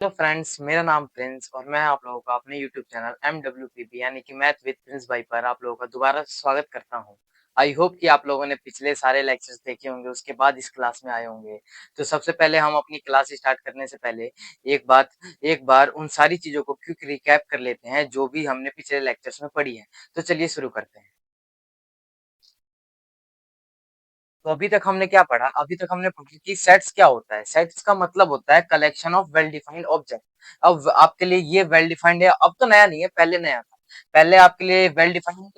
Hello friends, मेरा नाम Prince और मैं आप लोगों का अपने यूट्यूब चैनल MWPP यानी कि मैथ विद प्रिंस भाई पर आप लोगों का दोबारा स्वागत करता हूं। आई होप कि आप लोगों ने पिछले सारे लेक्चर्स देखे होंगे, उसके बाद इस क्लास में आए होंगे। तो सबसे पहले हम अपनी क्लास स्टार्ट करने से पहले एक बात एक बार उन सारी चीजों को क्विक रिकैप कर लेते हैं जो भी हमने पिछले लेक्चर्स में पढ़ी है। तो चलिए शुरू करते हैं। तो अभी तक हमने क्या पढ़ा? अभी तक हमने पढ़ा कि सेट्स क्या होता है। सेट्स का मतलब होता है collection of well defined object. अब आपके लिए ये वेल डिफाइंड है, अब तो नया नहीं है, पहले नया था। पहले आपके लिए वेल डिफाइंड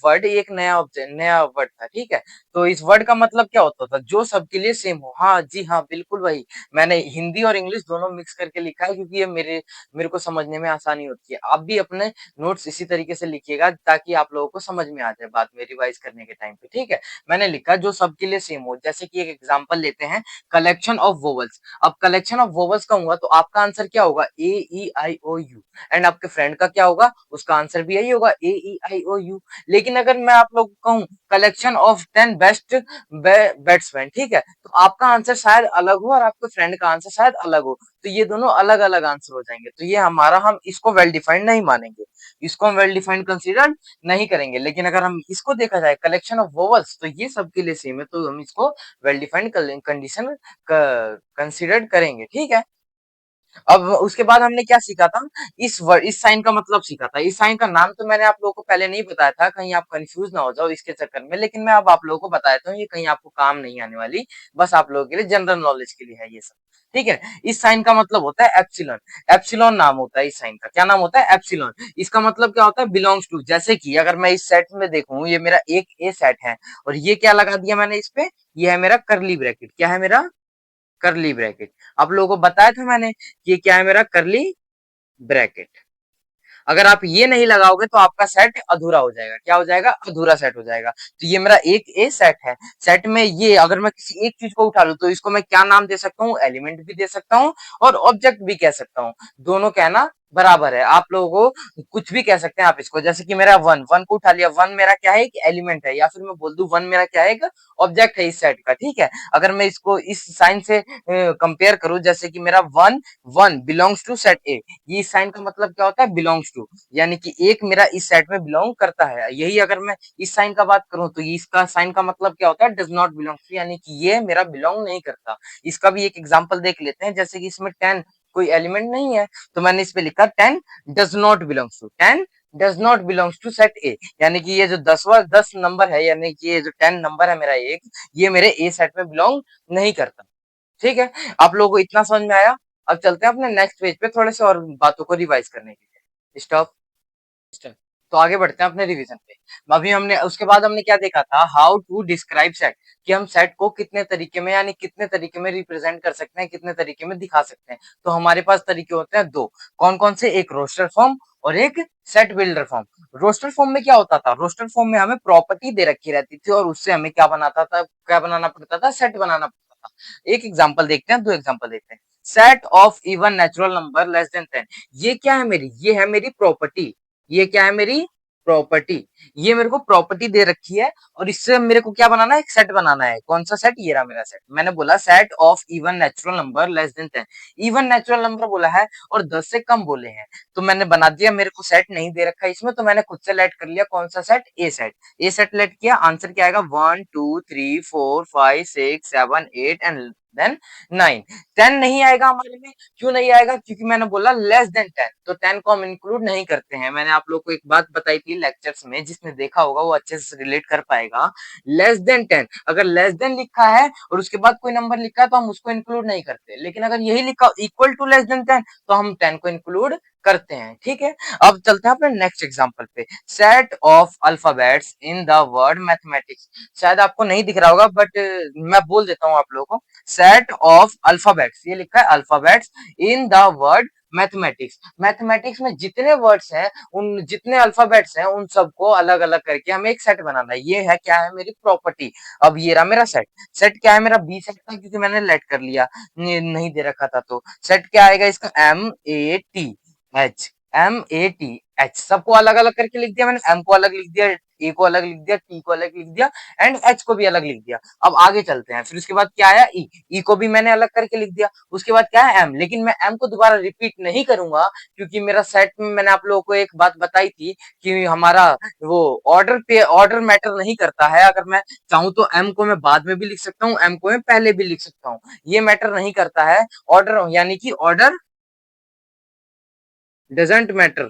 वर्ड एक नया ऑब्जेक्ट, नया वर्ड था, ठीक है। तो इस वर्ड का मतलब क्या होता था? जो सबके लिए सेम हो। हाँ जी हाँ, बिल्कुल वही। मैंने हिंदी और इंग्लिश दोनों मिक्स करके लिखा है क्योंकि ये मेरे मेरे को समझने में आसानी होती है। आप भी अपने नोट्स इसी तरीके से लिखिएगा ताकि आप लोगों को समझ में आ जाए बाद में रिवाइज करने के टाइम पे, ठीक है। मैंने लिखा जो सबके लिए सेम हो। जैसे कि एक एग्जांपल लेते हैं, कलेक्शन ऑफ वोवल्स। अब कलेक्शन ऑफ वोवल्स का हुआ तो आपका आंसर क्या होगा? ए ई आई ओ यू। एंड आपके फ्रेंड का क्या होगा? उसका आंसर भी यही होगा, ए ई आई ओ यू। लेकिन अगर मैं आप लोग को कहूं कलेक्शन ऑफ 10 बेस्ट बैट्समैन, ठीक है, तो आपका आंसर शायद अलग हो और आपके फ्रेंड का आंसर शायद अलग हो। तो ये दोनों अलग अलग आंसर हो जाएंगे। तो ये हमारा, हम इसको वेल डिफाइंड नहीं मानेंगे, इसको हम वेल डिफाइंड कंसीडर नहीं करेंगे। लेकिन अगर हम इसको देखा जाए कलेक्शन ऑफ वोवल्स, तो ये सबके लिए सेम है, तो हम इसको वेल डिफाइंड कंडीशन कंसीडर करेंगे, ठीक है। अब उसके बाद हमने क्या सीखा था? इस साइन का मतलब सीखा था। इस साइन का नाम तो मैंने आप लोगों को पहले नहीं बताया था, कहीं आप कंफ्यूज ना हो जाओ इसके चक्कर में। लेकिन मैं अब आप लोगों को बता देता हूँ, ये कहीं आपको काम नहीं आने वाली, बस आप लोगों के लिए जनरल नॉलेज के लिए है ये सब, ठीक है। इस साइन का मतलब होता है एप्सिलॉन। एप्सिलॉन नाम होता है इस साइन का। क्या नाम होता है? एप्सिलॉन। इसका मतलब क्या होता है? Belongs to. जैसे कि अगर मैं इस सेट में देखूं, ये मेरा एक ए सेट है और ये क्या लगा दिया मैंने इस पे? ये है मेरा करली ब्रैकेट। क्या है मेरा? करली ब्रैकेट। आप लोगों को बताया था मैंने कि ये क्या है? मेरा करली ब्रैकेट। अगर आप ये नहीं लगाओगे तो आपका सेट अधूरा हो जाएगा। क्या हो जाएगा? अधूरा सेट हो जाएगा। तो ये मेरा एक ए सेट है। सेट में ये अगर मैं किसी एक चीज को उठा लूं तो इसको मैं क्या नाम दे सकता हूँ? एलिमेंट भी दे सकता हूँ और ऑब्जेक्ट भी कह सकता हूँ। दोनों कहना बराबर है। आप लोगों को कुछ भी कह सकते हैं आप इसको। जैसे कि मेरा वन, वन को उठा लिया, वन मेरा क्या है? एक एलिमेंट है। या फिर मैं बोल दूं वन मेरा क्या है? एक ऑब्जेक्ट है इस सेट का, ठीक है। अगर मैं इसको इस साइन से कंपेयर करूं, जैसे कि मेरा one, one belongs to set A, ये साइन का मतलब क्या होता है? बिलोंग्स टू। यानी कि एक मेरा इस सेट में बिलोंग करता है। यही अगर मैं इस साइन का बात करूं तो इसका साइन का मतलब क्या होता है? डज नॉट बिलोंग टू, यानी कि ये मेरा बिलोंग नहीं करता। इसका भी एक एग्जांपल देख लेते हैं। जैसे कि इसमें 10 कोई एलिमेंट नहीं है, तो मैंने इस पे लिखा 10 does not belongs to, 10 does not belongs to set A. यानी कि ये जो 10 नंबर है, यानी कि ये जो 10 नंबर है मेरा एक, ये मेरे ए सेट में बिलोंग नहीं करता, ठीक है। आप लोगों को इतना समझ में आया? अब चलते हैं अपने नेक्स्ट पेज पे थोड़े से और बातों को रिवाइज करने के लिए। स्टॉप। स्टॉप। तो आगे बढ़ते हैं अपने रिवीजन पे। अभी हमने, उसके बाद हमने क्या देखा था? हाउ टू डिस्क्राइब सेट, कि हम सेट को कितने तरीके में, यानी कितने तरीके में रिप्रेजेंट कर सकते हैं, कितने तरीके में दिखा सकते हैं। तो हमारे पास तरीके होते हैं दो। कौन कौन से? एक रोस्टर फॉर्म और एक set builder form. Roster form में क्या होता था? रोस्टर फॉर्म में हमें प्रॉपर्टी दे रखी रहती थी और उससे हमें क्या बनाता था, क्या बनाना पड़ता था? सेट बनाना पड़ता था। एक एग्जाम्पल देखते हैं, दो एग्जाम्पल देखते हैं। Set of even natural number less than 10, ये क्या है मेरी? ये है मेरी प्रॉपर्टी। ये क्या है मेरी? प्रॉपर्टी। ये मेरे को प्रॉपर्टी दे रखी है और इससे मेरे को क्या बनाना है? एक सेट बनाना है। कौन सा सेट? ये रहा मेरा सेट। मैंने बोला set of even natural number less than 10। Even natural number बोला है और 10 से कम बोले हैं, तो मैंने बना दिया। मेरे को सेट नहीं दे रखा इसमें, तो मैंने खुद से लेट कर लिया। कौन सा सेट? ए सेट। ए सेट लेट किया, आंसर क्या आएगा? 1 2 3 4 5 6 7 8 एंड देन 9। 10 नहीं आएगा हमारे में। क्यों नहीं आएगा? क्योंकि मैंने बोला लेस देन 10, तो 10 को हम इंक्लूड नहीं करते हैं। मैंने आप लोग को एक बात बताई थी लेक्चर्स में, जिसने देखा होगा वो अच्छे से रिलेट कर पाएगा। लेस देन 10, अगर लेस देन लिखा है और उसके बाद कोई नंबर लिखा है तो हम उसको इंक्लूड नहीं करते। लेकिन अगर यही लिखा इक्वल टू लेस देन 10, तो हम 10 को इंक्लूड करते हैं, ठीक है। अब चलते हैं अपने नेक्स्ट एग्जांपल पे। Set of alphabets in the word mathematics. शायद आपको नहीं दिख रहा होगा, बट मैं बोल देता हूँ आप लोगों को। सेट ऑफ अल्फाबेट्स, ये लिखा है alphabets in the word mathematics. Mathematics में जितने वर्ड्स हैं, उन जितने अल्फाबेट्स हैं, उन सबको अलग अलग करके हमें एक सेट बनाना है। ये है क्या है? मेरी प्रॉपर्टी। अब ये रहा मेरा सेट। सेट क्या है मेरा? बी सेट था क्योंकि मैंने लेट कर लिया, नहीं दे रखा था। तो सेट क्या आएगा इसका? M A T H. M A T H सबको अलग अलग करके लिख दिया मैंने, एम को अलग लिख दिया, ए को अलग लिख दिया, टी को अलग लिख दिया एंड एच को भी अलग लिख दिया। अब आगे चलते हैं, फिर उसके बाद क्या आया ई, ई को भी मैंने अलग करके लिख दिया। उसके बाद क्या है एम, लेकिन मैं एम को दोबारा रिपीट नहीं करूंगा क्योंकि मेरा सेट में मैंने आप लोगों को एक बात बताई थी कि हमारा वो ऑर्डर पे ऑर्डर मैटर नहीं करता है। अगर मैं चाहूं तो एम को मैं बाद में भी लिख सकता हूँ, एम को मैं पहले भी लिख सकता हूँ, ये मैटर नहीं करता है। ऑर्डर यानी कि ऑर्डर डजंट मैटर,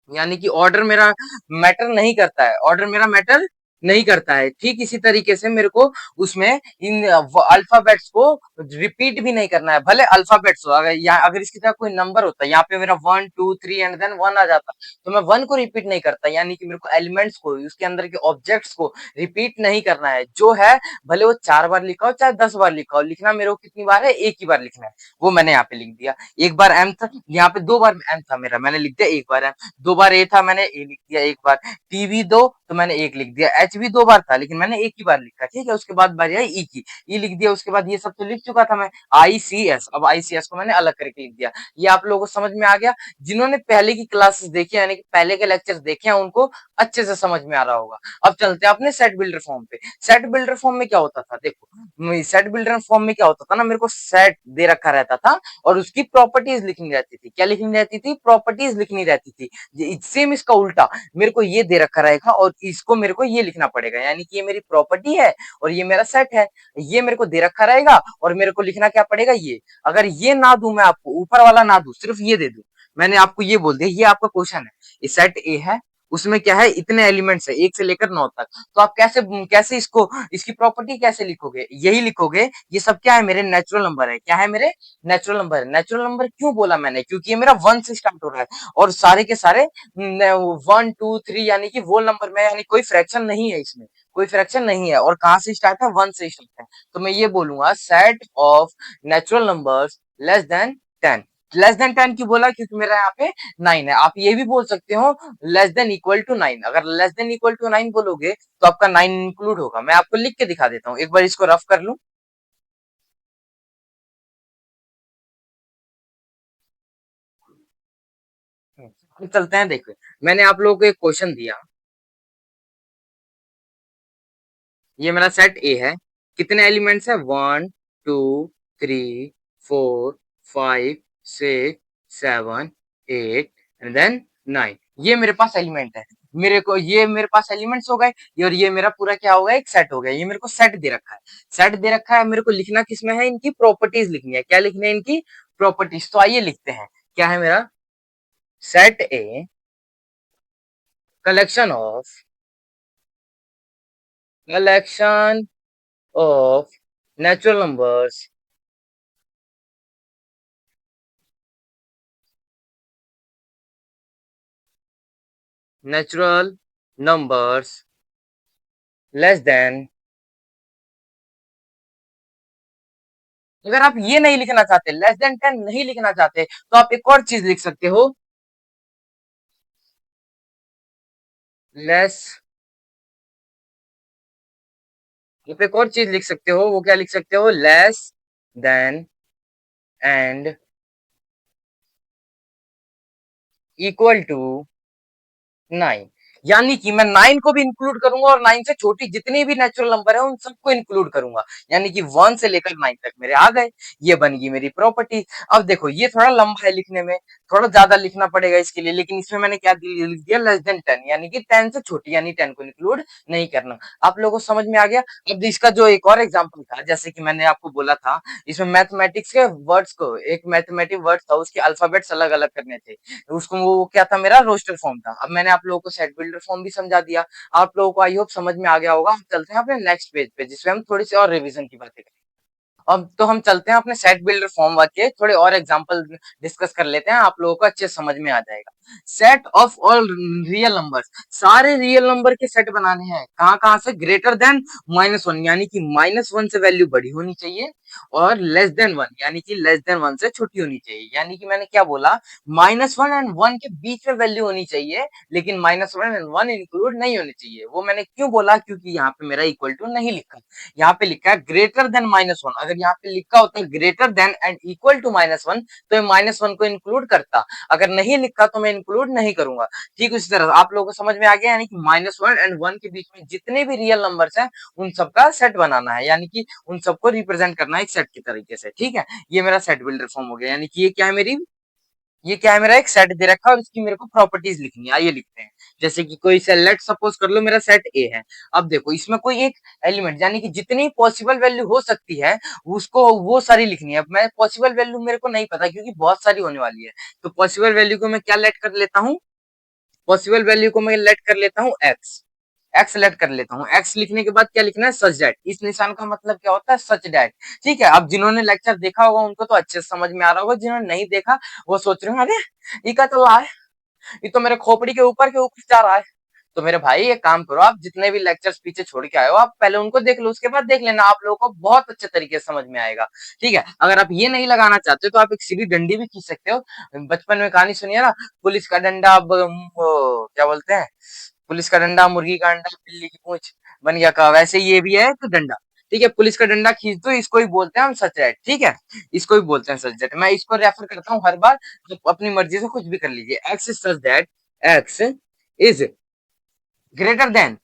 यानी कि ऑर्डर मेरा मैटर नहीं करता है, ऑर्डर मेरा मैटर नहीं करता है। ठीक इसी तरीके से मेरे को उसमें इन अल्फाबेट्स को रिपीट भी नहीं करना है, भले अल्फाबेट्स हो। अगर इसकी तरह कोई नंबर होता है, यहाँ पे मेरा 1 2 3 एंड देन 1 आ जाता, तो मैं 1 को रिपीट नहीं करता, यानी कि मेरे को एलिमेंट्स को, उसके अंदर के ऑब्जेक्ट्स को रिपीट नहीं करना है। जो है भले वो 4 बार लिखा हो चाहे 10 बार लिखा हो, लिखना मेरे को कितनी बार है, एक ही बार लिखना है। वो मैंने यहाँ पे लिख दिया। एक बार एम था, यहाँ पे 2 बार एम था मेरा, मैंने लिख दिया 1 बार एम। 2 बार ए था, मैंने ए लिख दिया 1 बार। टी भी 2 तो मैंने 1 लिख दिया। एच भी 2 बार था लेकिन मैंने एक ही बार लिखा, ठीक है। उसके बाद बारी आई ई की, ई लिख दिया। उसके बाद ये सब तो लिख चुका था मैं, आई सी एस, अब आई सी एस को मैंने अलग करके लिख दिया। ये आप लोगों को समझ में आ गया? जिन्होंने पहले की क्लासेस देखी यानी कि पहले के लेक्चर देखे हैं उनको अच्छे से समझ में आ रहा होगा। अब चलते हैं अपने सेट बिल्डर फॉर्म पे। सेट बिल्डर फॉर्म में क्या होता था, देखो सेट बिल्डर फॉर्म में क्या होता था ना, मेरे को सेट दे रखा रहता था और उसकी प्रॉपर्टीज लिखनी रहती थी। क्या लिखनी रहती थी? प्रॉपर्टीज लिखनी रहती थी। सेम इसका उल्टा, मेरे को ये दे रखा रहेगा और इसको मेरे को ये लिखना पड़ेगा, यानी कि ये मेरी प्रॉपर्टी है और ये मेरा सेट है। ये मेरे को दे रखा रहेगा और मेरे को लिखना क्या पड़ेगा, ये। अगर ये ना दूं मैं आपको, ऊपर वाला ना दूं, सिर्फ ये दे दूं, मैंने आपको ये बोल दिया ये आपका क्वेश्चन है, ये सेट ए है, उसमें क्या है, इतने एलिमेंट्स है 1 से लेकर 9 तक। तो आप कैसे कैसे इसको, इसकी प्रॉपर्टी कैसे लिखोगे? यही लिखोगे, ये सब क्या है, मेरे नेचुरल नंबर है। क्या है? मेरे नेचुरल नंबर है। नेचुरल नंबर क्यों बोला मैंने? क्योंकि ये मेरा 1 से स्टार्ट हो रहा है और सारे के सारे 1 2 3 यानी कि वो नंबर में, यानी कोई फ्रैक्शन नहीं है इसमें, कोई फ्रैक्शन नहीं है। और कहां से स्टार्ट है? 1 से स्टार्ट है। तो मैं ये बोलूंगा set of natural numbers less than 10। Less than 10 क्यों बोला? क्योंकि मेरा यहाँ पे 9 है। आप ये भी बोल सकते हो लेस देन इक्वल टू 9। अगर लेस देन इक्वल टू 9 बोलोगे तो आपका 9 इंक्लूड होगा। मैं आपको लिख के दिखा देता हूँ, एक बार इसको रफ कर लूं। अब चलते हैं, देखो मैंने आप लोगों को एक क्वेश्चन दिया, ये मेरा सेट ए है, कितने एलिमेंट्स है, 1 2 3 4 5 6 7 8 एंड देन 9। ये मेरे पास एलिमेंट है। मेरे को ये मेरे पास एलिमेंट्स हो गए, और ये मेरा पूरा क्या हो गया, एक सेट हो गया। ये मेरे को सेट दे रखा है, सेट दे रखा है। मेरे को लिखना किसमें है, इनकी प्रॉपर्टीज लिखनी है। क्या लिखनी है? इनकी प्रॉपर्टीज। तो आइए लिखते हैं, क्या है मेरा set a collection of, collection of natural numbers, natural numbers less than. अगर आप ये नहीं लिखना चाहते, लेस देन 10 नहीं लिखना चाहते, तो आप एक और चीज लिख सकते हो, लेस। आप एक और चीज लिख सकते हो, वो क्या लिख सकते हो, less than and equal to 9। यानी कि मैं 9 को भी इंक्लूड करूंगा और 9 से छोटी जितनी भी नेचुरल नंबर है उन सबको इंक्लूड करूंगा, यानी कि 1 से लेकर 9 तक मेरे आ गए। ये बन गई मेरी प्रॉपर्टी। अब देखो ये थोड़ा लंबा है लिखने में, थोड़ा ज्यादा लिखना पड़ेगा इसके लिए, लेकिन इसमें मैंने क्या लिख दिया, लेस देन 10, यानी कि 10 से छोटी, यानी 10 को इंक्लूड नहीं करना। आप लोगों को समझ में आ गया? अब इसका जो एक और एग्जाम्पल था, जैसे कि मैंने आपको बोला था, इसमें मैथमेटिक्स के वर्ड्स को, एक मैथमेटिक वर्ड था उसके अल्फाबेट्स अलग अलग करने थे, उसको वो क्या था, मेरा रोस्टर फॉर्म था। अब मैंने आप लोगों को सेट बिल्डर फॉर्म भी समझा दिया, आप लोगों को आई होप समझ में आ गया होगा। हम चलते हैं अपने नेक्स्ट पेज पे, जिसमें हम थोड़ी सी और रिवीजन की बातें करें। अब तो हम चलते हैं अपने सेट बिल्डर फॉर्म वर्क के थोड़े और एग्जांपल डिस्कस कर लेते हैं, आप लोगों को अच्छे समझ में आ जाएगा। Set of all real numbers, सारे रियल नंबर के सेट बनाने हैं। कहां कहां से? ग्रेटर देन -1, यानी कि -1 से वैल्यू बड़ी होनी चाहिए, और लेस देन वन यानी कि लेस देन वन से छोटी होनी चाहिए। यानी कि मैंने क्या बोला, -1 एंड 1 के बीच में वैल्यू होनी चाहिए, लेकिन -1 एंड 1 इंक्लूड नहीं होनी चाहिए। वो मैंने क्यों बोला, क्योंकि यहाँ पे मेरा इक्वल टू नहीं लिखा, यहाँ पे लिखा है ग्रेटर देन -1। अगर यहाँ पे लिखा होता है greater than and equal to -1 तो -1 को इंक्लूड करता, अगर नहीं लिखा तो मैं इंक्लूड नहीं करूंगा। ठीक उसी तरह आप लोगों को समझ में आ गया, यानी कि -1 एंड 1 के बीच में जितने भी रियल नंबर्स हैं उन सबका सेट बनाना है, यानी कि उन सबको रिप्रेजेंट करना है एक सेट की तरीके से। ठीक है, ये मेरा सेट बिल्डर फॉर्म हो गया। यानी कि ये क्या है मेरी, ये क्या है मेरा एक सेट दे रखा है और इसकी मेरे को प्रॉपर्टीज लिखनी है। आइए लिखते हैं। जैसे कि कोई से लेट सपोज कर लो मेरा सेट ए है। अब देखो इसमें कोई एक एलिमेंट यानी कि जितनी पॉसिबल वैल्यू हो सकती है उसको वो सारी लिखनी है। अब मैं पॉसिबल वैल्यू मेरे को नहीं पता क्योंकि बहुत सारी होने वाली है, तो पॉसिबल वैल्यू को मैं क्या लेट कर लेता हूँ, पॉसिबल वैल्यू को मैं लेट कर लेता हूँ एक्स। एक्स लेट कर लेता हूँ। एक्स लिखने के बाद क्या लिखना है, सच दैट। इस निशान का मतलब क्या होता है, सच दैट। ठीक है, अब जिन्होंने लेक्चर देखा होगा उनको तो अच्छे से समझ में आ रहा होगा, जिन्होंने नहीं देखा वो सोच रहे हो अरे ये क्या चल रहा है, ये तो मेरे खोपड़ी के ऊपर जा रहा है। तो मेरे भाई एक काम करो, आप जितने भी लेक्चर्स पीछे छोड़ के आए हो आप पहले उनको देख लो, उसके बाद देख लेना, आप लोगों को बहुत अच्छे तरीके से समझ में आएगा। ठीक है, अगर आप ये नहीं लगाना चाहते तो आप एक सीधी डंडी भी खींच सकते हो। बचपन में कहानी सुनिए ना, पुलिस का डंडा क्या बोलते हैं, पुलिस का डंडा, मुर्गी का अंडा, बिल्ली की पूंछ, बन गया का, वैसे ये भी है तो डंडा। ठीक है, पुलिस का डंडा खींच दो, इसको ही बोलते हैं हम सच है। ठीक है, इसको ही बोलते हैं सच दैट। मैं इसको रेफर करता हूँ हर बार, तो अपनी मर्जी से कुछ भी कर लीजिए। X is such that x is greater than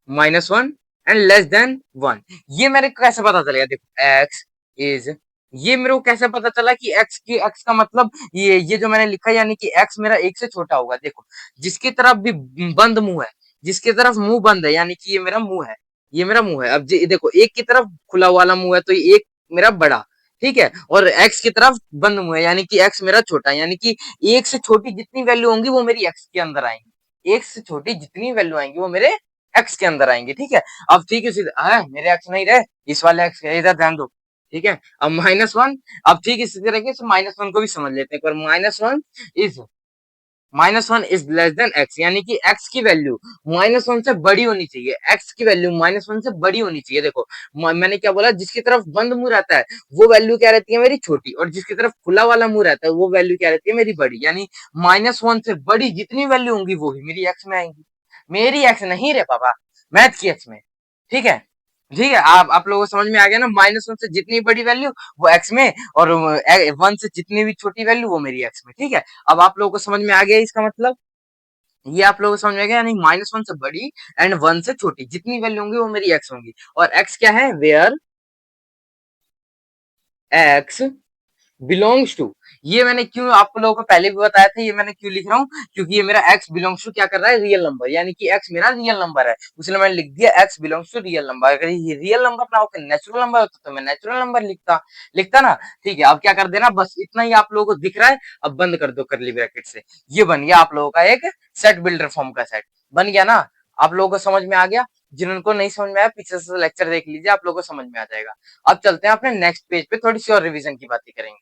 -1 and less than 1। ये मेरे को कैसे पता चलेगा, देखो एक्स इज, ये मेरे को कैसे पता चला कि एक्स की, एक्स का मतलब ये जो मैंने लिखा यानी कि एक्स मेरा एक से छोटा होगा। देखो जिसकी तरफ भी बंद मुंह है, जिसकी तरफ मुंह बंद है यानी कि ये मेरा मुंह है, ये मेरा मुंह है। अब देखो एक की तरफ खुला वाला मुंह है तो ये एक मेरा बड़ा, ठीक है, और एक्स की तरफ बंद मुंह है यानी कि एक्स मेरा छोटा, यानी कि एक से छोटी जितनी वैल्यू होंगी वो मेरी एक्स के अंदर आएंगी, एक से छोटी जितनी वैल्यू आएंगी वो मेरे एक्स के अंदर आएंगे। ठीक है, अब ठीक है सीधा मेरे एक्स नहीं रहे, इस वाले एक्स इधर ध्यान दो। ठीक है, अब -1, अब ठीक इसी तरीके से -1 को भी समझ लेते हैं, पर is -1 is less than x, यानी कि एक्स की वैल्यू -1 से बड़ी होनी चाहिए, एक्स की वैल्यू -1 से बड़ी होनी चाहिए। देखो मैंने क्या बोला, जिसकी तरफ बंद मुंह रहता है वो वैल्यू क्या रहती है मेरी छोटी, और जिसकी तरफ खुला वाला मुंह रहता है वो वैल्यू क्या रहती है मेरी बड़ी, यानी -1 से बड़ी जितनी वैल्यू होंगी वो ही मेरी एक्स में आएंगी। मेरी एक्स नहीं रे पापा, मैथ की एक्स में। ठीक है, ठीक है, आप लोगों को समझ में आ गया ना, -1 से जितनी बड़ी वैल्यू वो एक्स में, और 1 से जितनी भी छोटी वैल्यू वो मेरी एक्स में। ठीक है, अब आप लोगों को समझ में आ गया इसका मतलब, ये आप लोगों को समझ में आ गया, यानी -1 से बड़ी एंड 1 से छोटी जितनी वैल्यू होंगी वो मेरी एक्स होंगी। और एक्स क्या है, वेयर एक्स बिलोंग्स टू, ये मैंने क्यों आप लोगों को पहले भी बताया था, ये मैंने क्यों लिख रहा हूँ, क्योंकि ये मेरा एक्स बिलोंग्स टू क्या कर रहा है, रियल नंबर, यानी कि एक्स मेरा रियल नंबर है, इसलिए मैंने लिख दिया x belongs to real number. अगर ये रियल नंबर ना होकर नेचुरल नंबर होता तो मैं नेचुरल नंबर लिखता लिखता ना। ठीक है, अब क्या कर देना, बस इतना ही आप लोगों को दिख रहा है, अब बंद कर दो करली ब्रैकेट से। ये बन गया आप लोगों का एक सेट बिल्डर फॉर्म का सेट बन गया ना। आप लोगों को समझ में आ गया, जिनको नहीं समझ में आया पीछे से लेक्चर देख लीजिए, आप लोगों को समझ में आ जाएगा। अब चलते हैं अपने नेक्स्ट पेज पे, थोड़ी सी और रिवीजन की बातें करेंगे।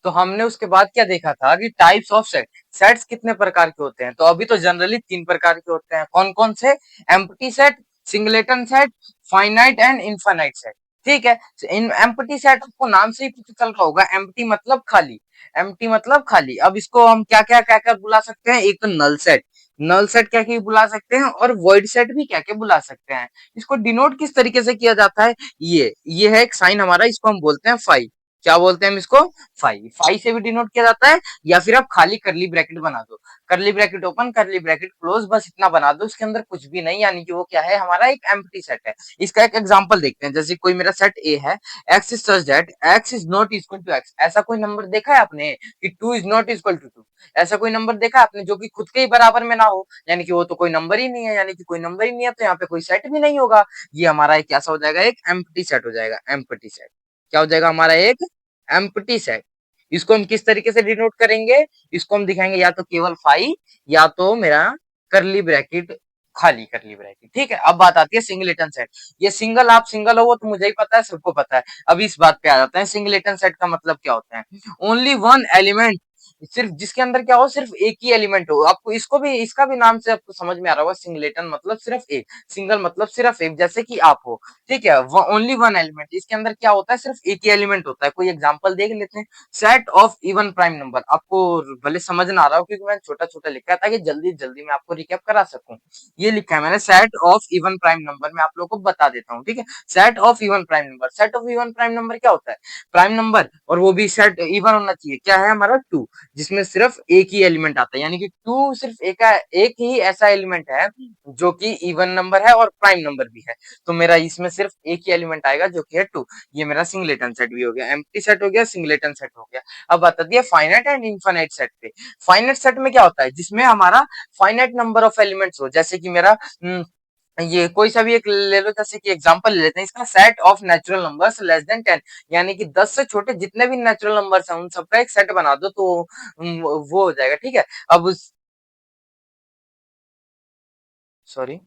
तो हमने उसके बाद क्या देखा था कि टाइप्स ऑफ सेट, सेट्स कितने प्रकार के होते हैं, तो अभी तो जनरली 3 प्रकार के होते हैं। कौन कौन से, empty set, singleton set, finite and infinite set. ठीक है, इन एम्प्टी सेट आपको नाम से ही पता चल रहा होगा, एम्प्टी मतलब खाली, एम्प्टी मतलब खाली। अब इसको हम क्या क्या क्या क्या बुला सकते हैं, एक तो नल सेट, नल सेट क्या क्या बुला सकते हैं, और वॉइड सेट भी क्या क्या बुला सकते हैं। इसको डिनोट किस तरीके से किया जाता है, ये है एक साइन हमारा, इसको हम बोलते हैं फाई। क्या बोलते हैं हम इसको, फाई। फाई से भी डिनोट किया जाता है, या फिर आप खाली करली ब्रैकेट बना दो, करली ब्रैकेट ओपन करली ब्रैकेट क्लोज, बस इतना बना दो, उसके अंदर कुछ भी नहीं, यानी कि वो क्या है, हमारा एक एम्प्टी सेट है। इसका एक एग्जांपल देखते हैं, जैसे कोई मेरा सेट ए है, x is such that x is not equal to x. ऐसा कोई नंबर देखा है आपने कि 2 इज नॉट इक्वल टू 2, ऐसा कोई नंबर देखा है आपने जो कि खुद के ही बराबर में ना हो, यानी कि वो तो कोई नंबर ही नहीं है, यानी कि कोई नंबर ही नहीं है तो यहाँ पे कोई सेट भी नहीं होगा। ये हमारा एक कैसा हो जाएगा, एक एम्प्टी सेट हो जाएगा, एम्प्टी सेट। क्या हो जाएगा हमारा एक एम्प्टी सेट। इसको हम किस तरीके से डिनोट करेंगे, इसको हम दिखाएंगे या तो केवल फाई, या तो मेरा करली ब्रैकेट, खाली करली ब्रैकेट। ठीक है, अब बात आती है सिंगलेटन सेट। ये सिंगल, आप सिंगल हो वो तो मुझे ही पता है, सबको पता है। अब इस बात पे आ जाते हैं, सिंगलेटन सेट का मतलब क्या होता है, ओनली वन एलिमेंट सिर्फ जिसके अंदर क्या हो, सिर्फ एक ही एलिमेंट हो। आपको इसको भी, इसका भी नाम से आपको समझ में आ रहा होगा, सिंगलेटन मतलब सिर्फ एक, सिंगल मतलब सिर्फ एक, जैसे कि आप हो, ठीक है, ओनली वन एलिमेंट। इसके अंदर क्या होता है, सिर्फ एक ही एलिमेंट होता है। कोई एग्जांपल देख लेते हैं। Set of even prime number, आपको भले समझ ना आ रहा हो क्योंकि मैंने छोटा छोटा लिखा था कि जल्दी जल्दी मैं आपको रिकैप करा सकूं। ये लिखा है मैंने, set of even prime number, मैं आप लोगों को बता देता हूँ, ठीक है। Set of even prime number, set of even prime number क्या होता है, प्राइम नंबर, और वो भी सेट इवन होना चाहिए, क्या है हमारा, टू, जिसमें सिर्फ एक ही एलिमेंट आता है, यानी कि टू सिर्फ एक ही ऐसा एलिमेंट है जो कि इवन नंबर है और प्राइम नंबर भी है। तो मेरा इसमें सिर्फ एक ही एलिमेंट आएगा जो कि है टू। ये मेरा सिंगलेटन सेट भी हो गया, एम्प्टी सेट हो गया, सिंगलेटन सेट हो गया। अब बता दिया फाइनाइट एंड इनफाइनाइट सेट पे। फाइनाइट सेट में क्या होता है, जिसमें हमारा फाइनाइट नंबर ऑफ एलिमेंट्स हो, जैसे कि मेरा ये कोई सा भी एक ले लो, जैसे कि एग्जांपल ले लेते हैं इसका, set of natural numbers less than 10, यानी कि 10 से छोटे जितने भी नेचुरल नंबर्स हैं उन सबका एक सेट बना दो, तो वो हो जाएगा, ठीक है। अब उस, सॉरी,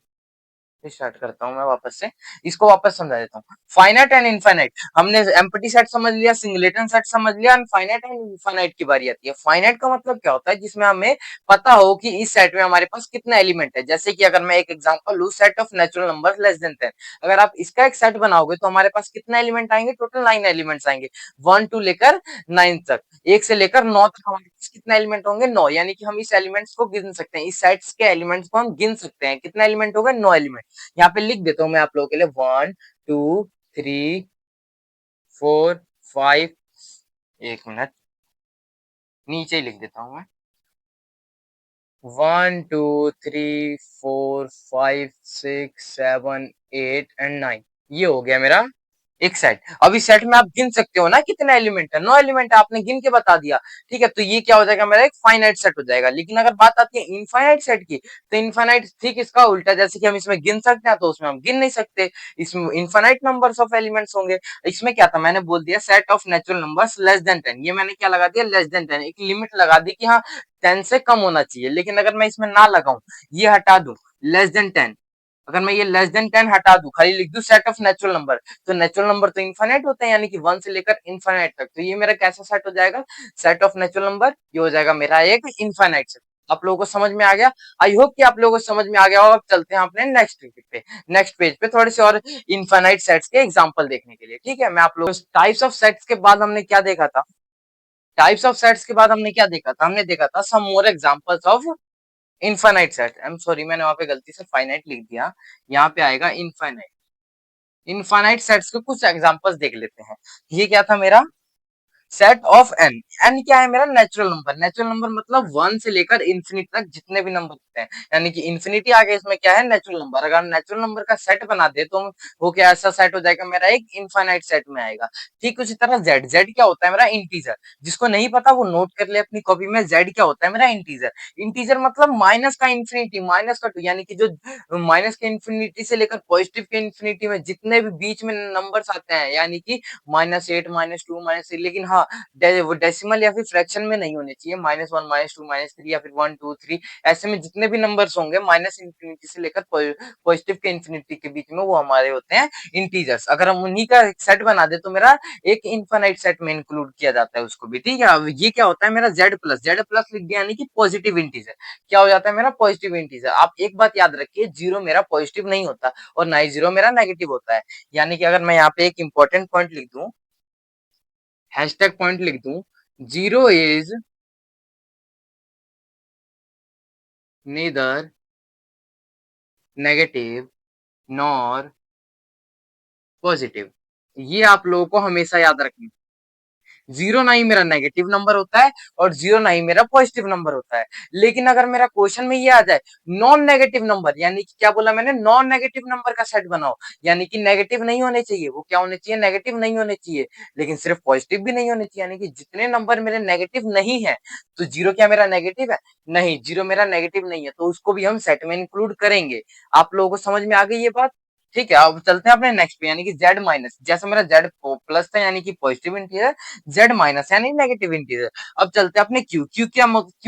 स्टार्ट करता हूँ मैं वापस से, इसको वापस समझा देता हूँ। फाइनाइट एंड इनफाइनाइट, हमने एम्प्टी सेट समझ लिया, सिंगलेटन सेट समझ लिया, एंड फाइनाइट एंड इनफाइनाइट की बारी आती है। फाइनाइट का मतलब क्या होता है, जिसमें हमें पता हो कि इस सेट में हमारे पास कितना एलिमेंट है। जैसे कि अगर मैं एक एग्जांपल लूं, set of natural numbers less than 10, अगर आप इसका एक सेट बनाओगे तो हमारे पास कितना एलिमेंट आएंगे, टोटल 9 एलिमेंट्स आएंगे, 1 टू लेकर 9 तक, 1 से लेकर 9 तक हमारे पास कितना एलिमेंट होंगे, 9, यानी कि हम इस एलिमेंट्स को गिन सकते हैं, इस सेट्स के एलिमेंट्स को हम गिन सकते हैं, कितना एलिमेंट होगा, 9 एलिमेंट। यहाँ पे लिख देता हूँ मैं आप लोगों के लिए, 1 2 3 4 5, एक मिनट, नीचे ही लिख देता हूँ मैं, 1 2 3 4 5 6 7 8 एंड 9, ये हो गया मेरा एक सेट। अब इस सेट में आप गिन सकते हो ना कितने एलिमेंट है, 9 एलिमेंट है, आपने गिन के बता दिया, ठीक है। तो ये क्या हो जाएगा, मेरा एक फाइनाइट सेट हो जाएगा। लेकिन अगर बात आती है इनफाइनाइट सेट की, तो इनफाइनाइट ठीक इसका उल्टा, जैसे कि हम इसमें गिन सकते हैं तो उसमें हम गिन नहीं सकते, इसमें इनफाइनाइट नंबर्स ऑफ एलिमेंट्स होंगे। इसमें क्या था, मैंने बोल दिया set of natural numbers less than 10, ये मैंने क्या लगा दिया, लेस देन 10, एक लिमिट लगा दी कि हाँ 10 से कम होना चाहिए। लेकिन अगर मैं इसमें ना लगाऊं, ये हटा दूं, लेस देन 10, अगर मैं ये लेस देन 10 हटा दूं, खाली लिख दूं सेट ऑफ नेचुरल नंबर, तो नेचुरल नंबर तो इनफाइनाइट होते हैं, यानी कि 1 से लेकर इनफाइनाइट तक। तो ये मेरा कैसा सेट हो जाएगा, सेट ऑफ नेचुरल नंबर, ये हो जाएगा मेरा एक इनफाइनाइट सेट। आप लोगों को समझ में आ गया, आई होप कि आप लोगों को समझ में आ गया होगा। अब चलते हैं अपने नेक्स्ट टॉपिक पे, नेक्स्ट पेज पे, थोड़े से और इनफाइनाइट सेट्स के एग्जांपल देखने के लिए, ठीक है। मैं आप लोगों को टाइप्स ऑफ सेट्स के बाद हमने क्या देखा था, टाइप्स ऑफ सेट्स के बाद हमने क्या देखा था, हमने देखा था some more examples of infinite set. I am sorry, मैंने वहां पे गलती से फाइनाइट लिख दिया, यहाँ पे आएगा इनफाइनाइट। इनफाइनाइट सेट्स के कुछ एग्जांपल्स देख लेते हैं। ये क्या था मेरा, सेट ऑफ एन। एन क्या है, मेरा नेचुरल नंबर, नेचुरल नंबर मतलब 1 से लेकर इंफिनिटी तक जितने भी नंबर होते हैं, यानी कि इंफिनिटी आगे इसमें क्या है, नेचुरल नंबर। अगर नेचुरल नंबर का सेट बना दे तो वो क्या ऐसा सेट हो जाएगा, मेरा एक इनफाइनाइट सेट में आएगा। ठीक उसी तरह जेड, जेड क्या होता है, मेरा इंटीजर। जिसको नहीं पता वो नोट कर ले अपनी कॉपी में, जेड क्या होता है, मेरा इंटीजर। इंटीजर मतलब माइनस का इंफिनिटी, माइनस का टू, यानी कि जो माइनस के इंफिनिटी से लेकर पॉजिटिव के इंफिनिटी में जितने भी बीच में नंबर्स आते हैं, यानी कि -8 -2 -3, लेकिन हाँ वो डेसिमल या फिर फ्रैक्शन में नहीं होने चाहिए, -1 -2 -3 या फिर 1 2 3, ऐसे में जितने भी नंबर्स होंगे माइनस इंफिनिटी से लेकर पॉजिटिव के इंफिनिटी के बीच में, वो हमारे होते हैं इंटीजर्स। अगर हम उन्हीं का सेट बना दे तो मेरा एक इनफाइनाइट सेट में इंक्लूड किया जाता है उसको भी, ठीक है। अब ये क्या होता है, मेरा जेड प्लस, जेड प्लस लिख दिया यानी कि पॉजिटिव इंटीजर। क्या हो जाता है, मेरा पॉजिटिव इंटीजर। आप एक बात याद रखिए, जीरो मेरा पॉजिटिव नहीं होता और ना ही जीरो मेरा नेगेटिव होता है। यानी कि अगर मैं यहाँ पे एक इंपॉर्टेंट पॉइंट लिख दूं, हैशटैग पॉइंट लिख दूं, zero is neither negative nor positive, ये आप लोगों को हमेशा याद रखना। जीरो ना ही मेरा नेगेटिव नंबर होता है और जीरो ना ही मेरा पॉजिटिव नंबर होता है। लेकिन अगर मेरा क्वेश्चन में ये आ जाए नॉन नेगेटिव नंबर, यानी कि क्या बोला मैंने, नॉन नेगेटिव नंबर का सेट बनाओ, यानी कि नेगेटिव नहीं होने चाहिए, वो क्या होने चाहिए, नेगेटिव नहीं होने चाहिए, लेकिन सिर्फ पॉजिटिव भी नहीं होने चाहिए, यानी कि जितने नंबर मेरे नेगेटिव नहीं है, तो जीरो क्या मेरा नेगेटिव है, नहीं, जीरो मेरा नेगेटिव नहीं है, तो उसको भी हम सेट में इंक्लूड करेंगे। आप लोगों को समझ में आ गई ये बात, ठीक है। अब चलते हैं अपने नेक्स्ट पे, यानी कि जेड माइनस, जैसे मेरा जेड प्लस था यानी कि पॉजिटिव इंटीजर, जेड माइनस यानी नेगेटिव इंटीजर। अब चलते हैं अपने क्यू, क्यू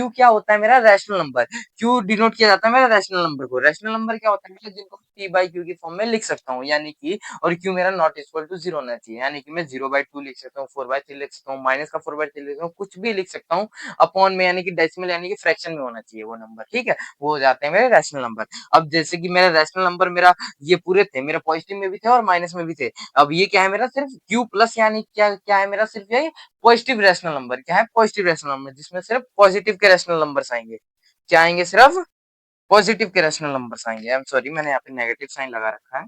क्या होता है, मेरा रैशनल नंबर। क्यू डिनोट किया जाता है मेरा रैशनल नंबर को। रैशनल नंबर क्या होता है, p बाई q की फॉर्म में लिख सकता हूँ, यानी कि और q मेरा नॉट इक्वल टू 0 होना चाहिए, यानी कि मैं 0/2 लिख सकता हूँ, 4/3 लिख सकता हूँ, माइनस का 4/3 लिख सकता हूँ, कुछ भी लिख सकता हूँ अपॉन में, यानी कि डेसिमल यानी कि फ्रैक्शन में होना चाहिए वो नंबर, ठीक है, वो हो जाते हैं मेरे रैशनल नंबर। अब जैसे कि मेरा रैशनल नंबर मेरा ये पूरे थे, मेरा पॉजिटिव में भी थे और माइनस में भी थे। अब ये क्या है मेरा सिर्फ q प्लस, यानी क्या क्या है मेरा सिर्फ ये पॉजिटिव रैशनल नंबर, क्या है पॉजिटिव रैशनल नंबर, जिसमें सिर्फ पॉजिटिव के रैशनल नंबर्स आएंगे, क्या आएंगे सिर्फ पॉजिटिव के रैशनल नंबर्स आएंगे। आई एम सॉरी, मैंने यहाँ पे नेगेटिव साइन लगा रखा है,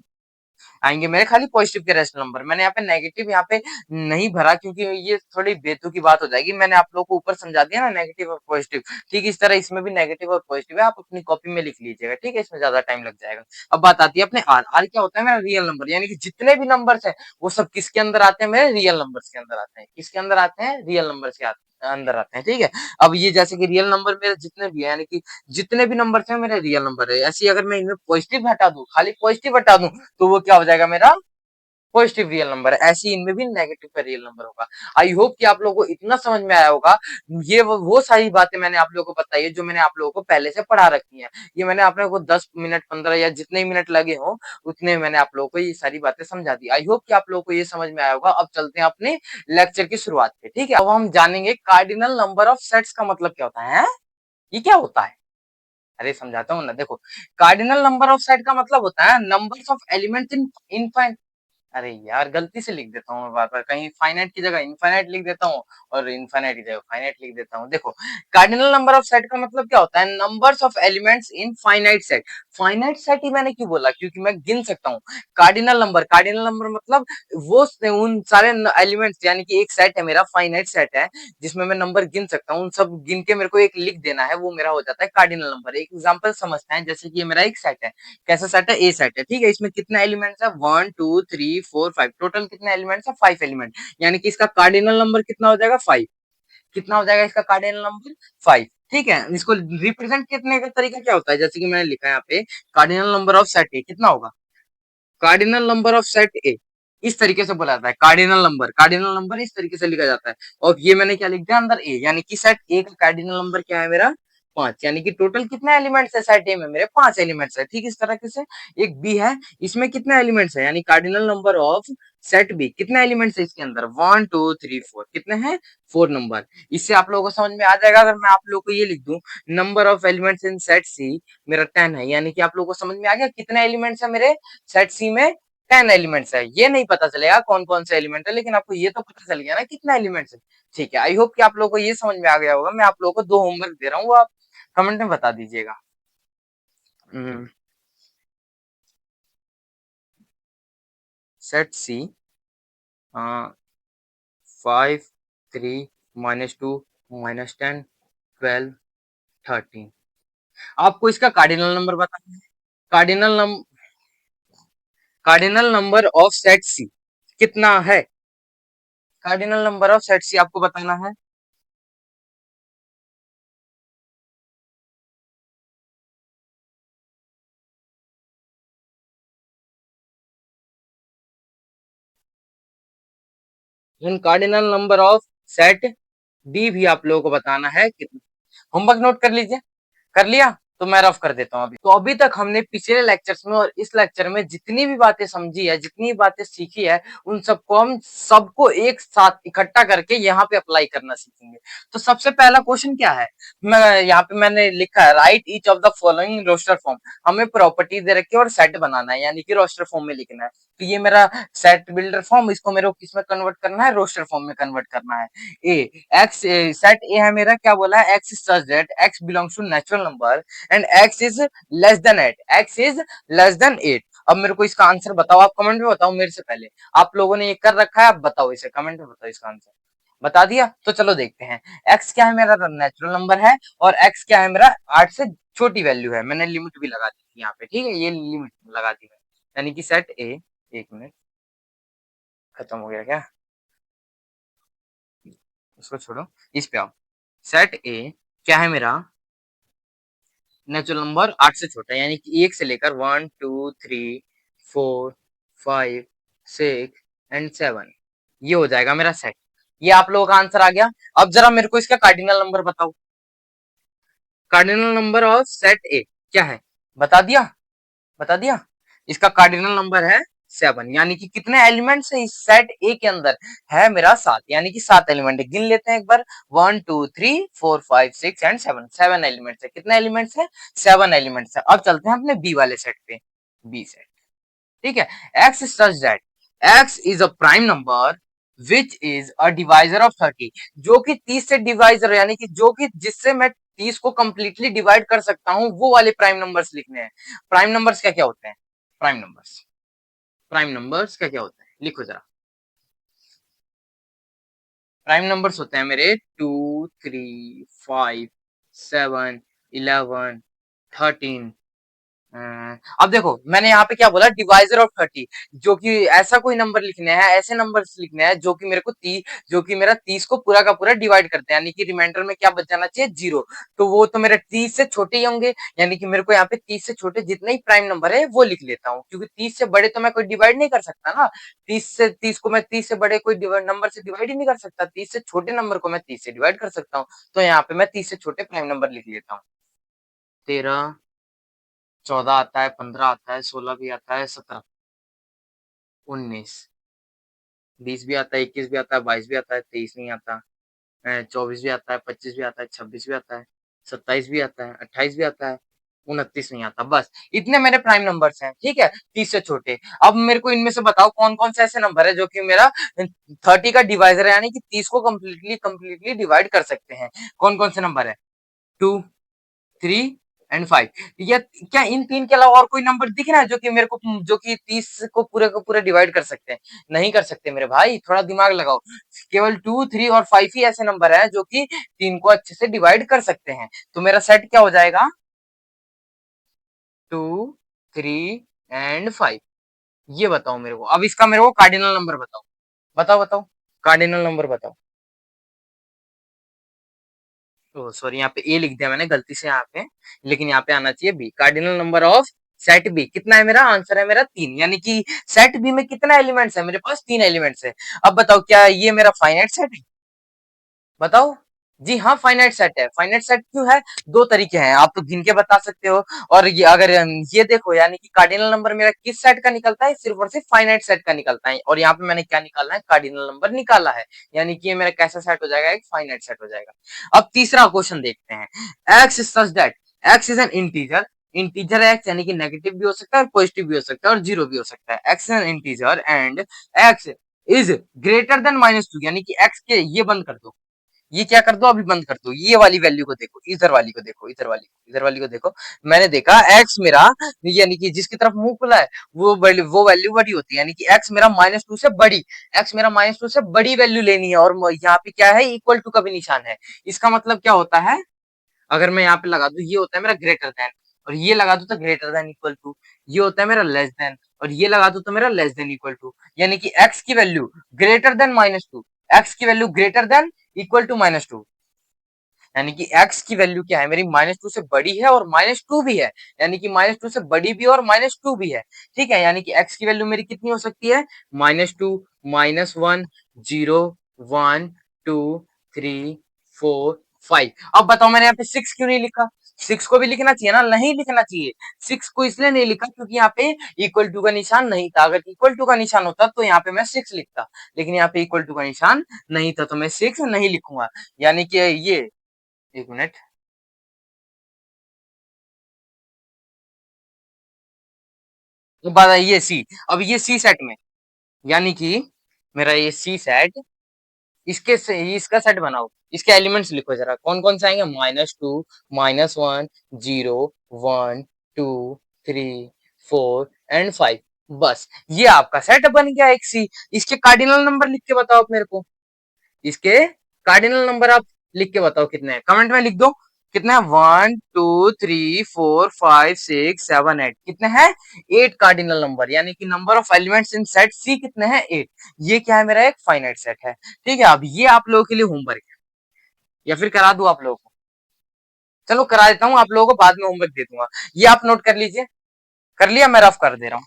आएंगे मेरे खाली पॉजिटिव के रैशनल नंबर। मैंने यहाँ पे नेगेटिव यहाँ पे नहीं भरा क्योंकि ये थोड़ी बेतु की बात हो जाएगी, मैंने आप लोगों को ऊपर समझा दिया ना नेगेटिव और पॉजिटिव, ठीक इस तरह इसमें भी नेगेटिव और पॉजिटिव है, आप अपनी कॉपी में लिख लीजिएगा, ठीक है, इसमें ज्यादा टाइम लग जाएगा। अब बात आती है अपने आर। आर क्या होता है मेरा रियल नंबर, यानी कि जितने भी नंबर्स है वो सब किसके अंदर आते हैं, मेरे रियल नंबर्स के अंदर आते हैं, किसके अंदर आते हैं, रियल नंबर्स के अंदर आते हैं, ठीक है। अब ये जैसे कि रियल नंबर मेरे जितने भी है, यानी कि जितने भी नंबर हैं मेरे रियल नंबर है, ऐसे अगर मैं इनमें पॉजिटिव हटा दूं, खाली पॉजिटिव हटा दूं, तो वो क्या हो जाएगा मेरा पॉजिटिव रियल नंबर है। ऐसे ही इनमें भी नेगेटिव का रियल नंबर होगा। आई होप कि आप लोगों को इतना समझ में आया होगा। ये वो सारी बातें मैंने आप लोगों को बताई है जो मैंने आप लोगों को पहले से पढ़ा रखी है। ये मैंने आप लोगों को 10 मिनट 15 या जितने मिनट लगे हो उतने मैंने आप लोगों को ये सारी बातें समझा दी। आई होप कि आप लोगों को ये समझ में आया होगा। अब चलते हैं अपने लेक्चर की शुरुआत पे, ठीक है। अब हम जानेंगे कार्डिनल नंबर ऑफ सेट्स का मतलब क्या होता है? ये क्या होता है? अरे समझाता हूँ ना, देखो, कार्डिनल नंबर ऑफ सेट का मतलब होता है numbers of elements in infinite. अरे यार गलती से लिख देता हूँ बार बार, कहीं फाइनाइट की जगह इनफाइनाइट लिख देता हूँ और इनफाइनाइट की जगह फाइनाइट लिख देता हूँ। देखो, कार्डिनल नंबर ऑफ सेट का मतलब क्या होता है, numbers of elements in finite set. Finite set ही मैंने क्यों बोला, क्योंकि मैं गिन सकता हूँ। कार्डिनल नंबर मतलब वो उन सारे एलिमेंट्स, यानी कि एक सेट है मेरा, फाइनाइट सेट है जिसमें मैं नंबर गिन सकता हूँ, उन सब गिन के मेरे को एक लिख देना है, वो मेरा हो जाता है कार्डिनल नंबर। एक एग्जांपल समझते हैं, जैसे कि ये मेरा एक सेट है, कैसा सेट है, ए सेट है, ठीक है। इसमें कितने एलिमेंट्स है, 1 2 3 4 5, टोटल कितने एलिमेंट्स है, 5 एलिमेंट, यानी कि इसका कार्डिनल नंबर कितना हो जाएगा, 5। कितना हो जाएगा इसका कार्डिनल नंबर, 5, ठीक है। इसको रिप्रेजेंट करने का तरीका क्या होता है, जैसे कि मैंने लिखा है यहाँ पे, कार्डिनल नंबर ऑफ सेट ए कितना होगा, कार्डिनल नंबर ऑफ सेट ए इस तरीके से बोला जाता है, कार्डिनल नंबर इस तरीके से लिखा जाता है। और ये मैंने क्या लिख दिया अंदर, ए, यानी कि सेट ए का कार्डिनल नंबर क्या है मेरा, 5, यानी कि टोटल कितने एलिमेंट्स है सेट ए में, मेरे 5 एलिमेंट्स है, ठीक इस तरीके से। एक बी है, इसमें कितने एलिमेंट्स है, यानी cardinal number of set B, कितने एलिमेंट्स है इसके अंदर, 1 2 3 4, कितने हैं, 4 नंबर। इससे आप लोगों को समझ में आ जाएगा। अगर मैं आप लोगों को ये लिख दूं, number of elements in set C मेरा 10 है, यानी कि आप लोगों को समझ में आ गया कितने एलिमेंट्स है मेरे सेट सी में, 10 एलिमेंट्स है। ये नहीं पता चलेगा कौन कौन से एलिमेंट है, लेकिन आपको ये तो पता चल गया ना कितना एलिमेंट्स है, ठीक है। आई होप कि आप लोगों को ये समझ में आ गया होगा। मैं आप लोगों को 2 होमवर्क दे रहा हूँ, वो आप कमेंट में बता दीजिएगा। सेट सी 5 3 -2 -10 12 13, आपको इसका कार्डिनल नंबर बताना है। Cardinal number cardinal number of set C कितना है, cardinal number of set C आपको बताना है। In cardinal number of set D भी आप लोगों को बताना है कितना। होमवर्क नोट कर लीजिए, कर लिया तो मैं रफ कर देता हूँ अभी। तो अभी तक हमने पिछले लेक्चर्स में और इस लेक्चर में जितनी भी बातें समझी है, जितनी बातें सीखी है, उन सबको हम सबको एक साथ इकट्ठा करके यहाँ पे अप्लाई करना सीखेंगे। तो सबसे पहला क्वेश्चन क्या है, मैं यहाँ पे मैंने लिखा है, write each of the following roster form. हमें प्रॉपर्टी दे रखी है और सेट बनाना है, यानी कि रोस्टर फॉर्म में लिखना है। तो ये मेरा सेट बिल्डर फॉर्म, इसको मेरे को किसमें कन्वर्ट करना है, रोस्टर फॉर्म में कन्वर्ट करना है। ए एक्स, सेट ए है मेरा, क्या बोला है, x such that x belongs to natural number and x is less than 8, x is less than 8। अब मेरे को इसका आंसर बताओ, आप कमेंट में बताओ मेरे से पहले। आप लोगों ने ये कर रखा है, आप बताओ इसे कमेंट में, बताओ इसका आंसर। बता दिया तो चलो देखते हैं। x क्या है मेरा, नेचुरल नंबर है, और x क्या है मेरा, 8 से छोटी वैल्यू है। मैंने लिमिट भी लगा दी थी यहाँ पे, ठीक है, ये लिमिट लगा दी है, यानी कि सेट ए, एक मिनट, खत्म हो गया क्या, उसको छोड़ो, इस पे आओ। सेट ए क्या है मेरा, नेचुरल नंबर 8 से छोटा है, यानी कि 1 से लेकर 1 2 3 4 5 6 एंड 7, ये हो जाएगा मेरा सेट। ये आप लोगों का आंसर आ गया। अब जरा मेरे को इसका कार्डिनल नंबर बताओ, कार्डिनल नंबर ऑफ सेट ए क्या है, बता दिया, बता दिया। इसका कार्डिनल नंबर है 7, यानी कि कितने एलिमेंट्स है इस सेट ए के अंदर, है मेरा 7, यानी कि 7 एलिमेंट है। गिन लेते हैं एक बार, 1 2 3 4 5 6 एंड 7, 7 एलिमेंट्स है। कितने एलिमेंट्स है? 7 एलिमेंट्स है। अब चलते हैं अपने बी वाले सेट पे, बी सेट। ठीक है, x is such that x is a prime number which is a divisor of 30, जो कि 30 से डिवाइजर, यानी कि जो कि जिससे मैं 30 को कंप्लीटली डिवाइड कर सकता हूं, वो वाले प्राइम नंबर्स लिखने हैं। प्राइम नंबर्स क्या क्या होते हैं? प्राइम नंबर्स, प्राइम नंबर्स क्या क्या होते हैं, लिखो जरा। प्राइम नंबर्स होते हैं मेरे 2 3 5 7 11 13। अब देखो मैंने यहाँ पे क्या बोला, डिवाइजर ऑफ 30, जो कि ऐसा कोई नंबर लिखने हैं, ऐसे नंबर्स लिखने हैं जो कि मेरे को 30, जो कि मेरा 30 को पूरा का पूरा डिवाइड करते हैं, यानी कि रिमाइंडर में क्या बच जाना चाहिए, 0। तो वो तो मेरे 30 से छोटे ही होंगे, यानी कि मेरे को यहाँ पे 30 से छोटे जितने ही प्राइम नंबर है वो लिख लेता हूँ, क्योंकि 30 से बड़े तो मैं कोई डिवाइड नहीं कर सकता ना। 30 को मैं 30 से बड़े कोई नंबर से डिवाइड ही नहीं कर सकता, 30 से छोटे नंबर को मैं 30 से डिवाइड कर सकता हूँ। तो यहाँ पे मैं 30 से छोटे प्राइम नंबर लिख लेता हूँ। 13, 14 आता है, 15 आता है, 16 भी आता है, 17, 19, 20 भी आता है, 21 भी आता है, 22 भी आता है, 23 नहीं आता, 24 भी आता है, 25 भी आता है, 26 भी आता है, 27 भी आता है, 28 भी आता है, 29 नहीं आता। बस इतने मेरे प्राइम नंबर्स हैं, ठीक है, 30 से छोटे। अब मेरे को इनमें से बताओ कौन कौन से ऐसे नंबर है जो कि मेरा 30 का डिवाइजर है, यानी कि 30 को कंप्लीटली कंप्लीटली डिवाइड कर सकते हैं। कौन कौन से नंबर है? 2 3 एंड 5। या क्या इन तीन के अलावा और कोई नंबर दिख रहा है जो कि मेरे को, जो कि 30 को पूरे डिवाइड कर सकते हैं? नहीं कर सकते मेरे भाई, थोड़ा दिमाग लगाओ। केवल 2 3 और 5 ही ऐसे नंबर है जो कि 3 को अच्छे से डिवाइड कर सकते हैं। तो मेरा सेट क्या हो जाएगा? 2 3 एंड 5। ये बताओ मेरे को, अब इसका मेरे को कार्डिनल नंबर बताओ, बताओ बताओ, कार्डिनल नंबर बताओ। ओ सॉरी, यहाँ पे ए लिख दिया मैंने गलती से यहाँ पे, लेकिन यहाँ पे आना चाहिए B. Cardinal number of set B कितना है? मेरा आंसर है मेरा 3, यानी कि सेट बी में कितना एलिमेंट्स है? मेरे पास 3 एलिमेंट्स है। अब बताओ क्या ये मेरा फाइनाइट सेट है? बताओ। जी हाँ, फाइनाइट सेट है। फाइनाइट सेट क्यों है? दो तरीके हैं, आप तो गिन के बता सकते हो। और ये अगर ये देखो, यानी कि कार्डिनल नंबर मेरा किस सेट का निकलता है? सिर्फ और सिर्फ फाइनाइट सेट का निकलता है। और यहाँ पे मैंने क्या निकाला है? कार्डिनल नंबर निकाला है, यानी कि ये मेरा कैसा सेट हो जाएगा? एक फाइनाइट सेट हो जाएगा। अब तीसरा क्वेश्चन देखते हैं। X is such that x is an integer, integer x यानी कि नेगेटिव भी हो सकता है और पॉजिटिव भी हो सकता है और जीरो भी हो सकता है। X N integer and x is greater than -2, यानी कि एक्स के, ये बंद कर दो, ये क्या कर दो, अभी बंद कर दो, ये वाली वैल्यू को देखो, इधर वाली को देखो, इधर वाली को देखो। मैंने देखा एक्स मेरा, यानी कि जिसकी तरफ मुंह खुला है वो वैल्यू बड़ी होती है, यानी कि एक्स मेरा -2 से बड़ी, एक्स मेरा -2 से बड़ी वैल्यू लेनी है। और यहाँ पे क्या है? इक्वल टू का भी निशान है। इसका मतलब क्या होता है? अगर मैं यहाँ पे लगा दूं, ये होता है मेरा ग्रेटर देन, और ये लगा दूं तो ग्रेटर देन इक्वल टू, ये होता है मेरा लेस देन, और ये लगा दूं तो मेरा लेस देन इक्वल टू, यानी कि एक्स की वैल्यू ग्रेटर देन -2, एक्स की value greater than equal to -2, यानी कि एक्स की वैल्यू क्या है? मेरी -2 से बड़ी है और -2 भी है, यानी कि -2 से बड़ी भी है और -2 भी है। ठीक है, यानी कि एक्स की वैल्यू मेरी कितनी हो सकती है? -2, -1, 0, 1 2 3 4 5। अब बताओ मैंने यहाँ पे 6 क्यों नहीं लिखा? 6 को भी लिखना चाहिए ना, नहीं लिखना चाहिए। 6 को इसलिए नहीं लिखा क्योंकि यहाँ पे इक्वल टू का निशान नहीं था। अगर इक्वल टू का निशान होता तो यहाँ पे मैं 6 लिखता, लेकिन यहाँ पे इक्वल टू का निशान नहीं था, तो मैं 6 नहीं लिखूंगा। यानी कि ये, एक मिनट, तो बात है ये सी। अब ये सी सेट में, यानी कि मेरा ये सी सेट, इसके से इसका सेट बनाओ, इसके एलिमेंट्स लिखो जरा, कौन कौन से आएंगे? -2, -1, 0, 1 2 3 4 एंड 5। बस ये आपका सेट बन गया एक सी। इसके कार्डिनल नंबर लिख के बताओ आप मेरे को, इसके कार्डिनल नंबर आप लिख के बताओ कितने हैं, कमेंट में लिख दो। कितने हैं? 1 2 3 4 5 6 7 8, कितने हैं? 8 कार्डिनल नंबर, यानी कि number of elements in set C कितने हैं? 8। ये क्या है? मेरा एक फाइनाइट सेट है। ठीक है, अब ये आप लोगों के लिए होमवर्क है, या फिर करा दूं आप लोगों को? चलो करा देता हूँ, आप लोगों को बाद में होमवर्क दे दूंगा। ये आप नोट कर लीजिए। कर लिया? मैं रफ कर दे रहा हूँ।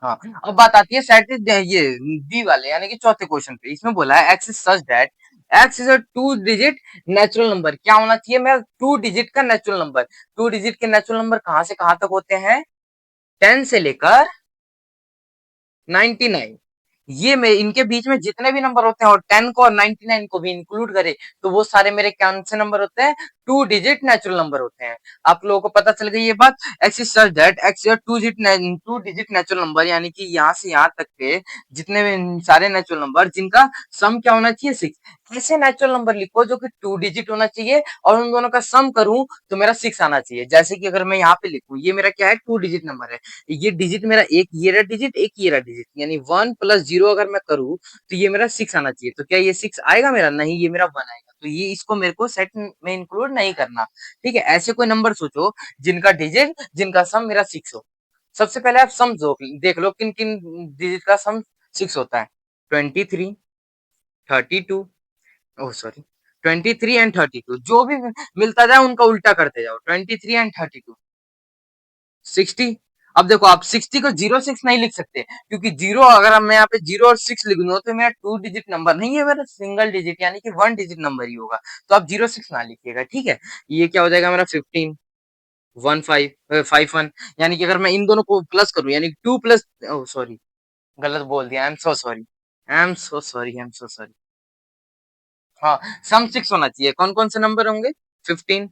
हाँ, अब बात आती है सेट ये बी वाले, यानी कि चौथे क्वेश्चन पे। इसमें बोला है x is such that x is a two digit natural number. क्या होना चाहिए मेरा? टू डिजिट का नेचुरल नंबर। टू डिजिट के नेचुरल नंबर कहां से कहां तक होते हैं? 10 से लेकर 99। ये में इनके बीच में जितने भी नंबर होते हैं और 10 को और 99 को भी इंक्लूड करें तो वो सारे मेरे कौन से नंबर होते हैं? टू डिजिट नेचुरल नंबर होते हैं। आप लोगों को पता चल गई ये बात। X is such that x is two digit natural number, यानी कि यहाँ से यहाँ तक के जितने भी सारे नेचुरल नंबर जिनका सम क्या होना चाहिए? 6। ऐसे नेचुरल नंबर लिखो जो कि टू डिजिट होना चाहिए और उन दोनों का सम करूं तो मेरा 6 आना चाहिए। जैसे कि अगर मैं यहाँ पे लिखूं, ये मेरा क्या है? टू डिजिट नंबर है। ये डिजिट मेरा एक ये रहा डिजिट, एक ये रहा डिजिट, यानी 1 + 0 अगर मैं करूँ तो ये मेरा 6 आना चाहिए। तो क्या ये 6 आएगा मेरा? नहीं, ये मेरा 1 आएगा। तो ये इसको मेरे को सेट में इंक्लूड नहीं करना। ठीक है, ऐसे कोई नंबर सोचो जिनका डिजिट जिनका सम मेरा 6 हो। सबसे पहले आप सम देख लो किन किन डिजिट का सम 6 होता है। 23, 32, ओह सॉरी, 23 एंड 32 जो भी मिलता जाए उनका उल्टा करते जाओ। 23 एंड 32, 60। अब देखो आप 60 को 06 नहीं लिख सकते क्योंकि जीरो, अगर मैं यहाँ पे 0 और 6 लिख दूं तो मेरा टू डिजिट नंबर नहीं है, मेरा सिंगल डिजिट यानी कि वन डिजिट नंबर ही होगा। तो आप 06 ना लिखिएगा, ठीक है। ये क्या हो जाएगा मेरा? 15, 1 5 यानी कि अगर मैं इन दोनों को प्लस करूं यानी 2 प्लस, सॉरी गलत बोल दिया, I am so sorry, I am so sorry, I am so sorry. हाँ, सम 6 होना चाहिए। कौन कौन से नंबर होंगे? 15,